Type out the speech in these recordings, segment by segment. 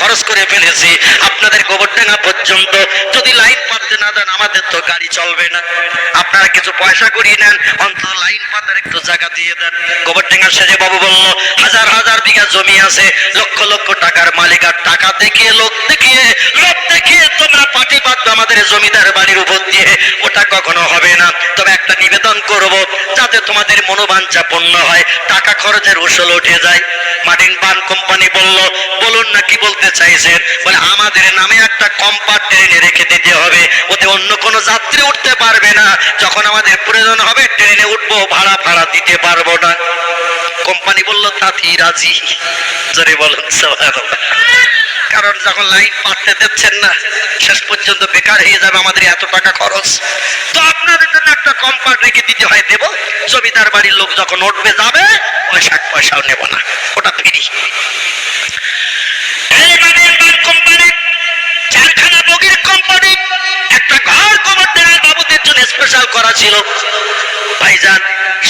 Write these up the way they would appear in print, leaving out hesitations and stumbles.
খরচ করে ফেলেছি, আপনাদের গোবরডাঙ্গা পর্যন্ত যদি লাইন পাততে না দেন আমাদের তো গাড়ি চলবে না। আপনারা কিছু পয়সা করিয়ে নেন, অন্তত লাইন পাতার একটু জায়গা দিয়ে দেন। গোবরডাঙ্গা সেজে বাবু বলল, হাজার হাজার বিঘা জমি আছে, লক্ষ লক্ষ টাকার মালিক, আর টাকা দেখিয়ে লোক দেখিয়ে তোমরা পার্টি বাঁধবে আমাদের জমিদার বাড়ির উপর দিয়ে, ওটা কখনো হবে না। তবে একটা নিবেদন করব, যাতে তোমাদের মনোবাঞ্ছা পূর্ণ হয়, টাকা খরচের উসল উঠে যায়। মার্টিন বান কোম্পানি বলল, বলুন না কি বলতে চাইছেন? বলে আমাদের নামে একটা কম্পার্ট ট্রেনে রেখে দিতে হবে, ওতে অন্য কোনো যাত্রী উঠতে পারবে না। যখন আমাদের প্রয়োজন হবে ট্রেনে উঠবো, ভাড়া দিতে পারবো না। কোম্পানি বলল তাতেই রাজি। জোরে বলুন সুবহানাল্লাহ। কারণ যখন লাইন পাততে দিচ্ছেন না, শেষ পর্যন্ত বেকার হয়ে যাবে আমাদের এত টাকা খরচ। তো আপনাদের জন্য একটা কম্পার্ট রেখে দিতে হয়, দেব। জমিদার বাড়ির লোক যখন উঠবে যাবে, পয়সাও নেব না, ওটা ফ্রি। এই মার্টিন বান কোম্পানি, চারখানা বগির কোম্পানি, একটা ঘর গোবরডাঙ্গা বাবুদের জন্য স্পেশাল করা ছিল ভাইজান।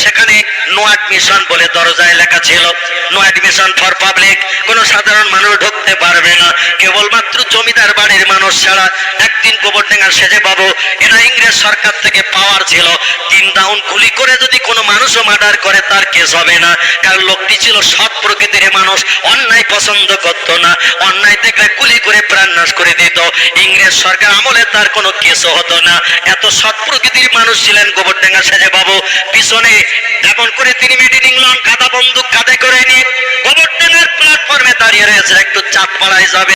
সেখানে নো অ্যাডমিশন বলে দরজায় লেখা ছিল, নো অ্যাডমিশন ফর পাবলিক, কোনো সাধারণ মানুষ ঢুকতে পারবে না, কেবলমাত্র জমিদার বাড়ির মানুষ ছাড়া। একদিন গোবরডাঙ্গার সেজে বাবু, এরা ইংরেজ সরকার থেকে পাওয়ার ছিল, 3 রাউন্ড গুলি করে যদি কোনো মানুষও মার্ডার করে তার কেস হবে না, কারণ লোকটি ছিল সৎ প্রকৃতির মানুষ, অন্যায় পছন্দ করতো না, অন্যায় দেখলে গুলি করে প্রাণ নাশ করে দিত। ইংরেজ সরকার আমলে তার কোনো কেসও হতো না, এত সৎ প্রকৃতির মানুষ ছিলেন গোবরডাঙ্গা সেজে বাবু। পিছনে এমন করে তিনি মেডিন ইংল্যান্ড গাদা বন্দুক কাঁধে করে নিয়ে গোবরডাঙ্গার প্ল্যাটফর্মে দাঁড়িয়ে রয়েছে, একটু চাঁদ পাড়ায় যাবে।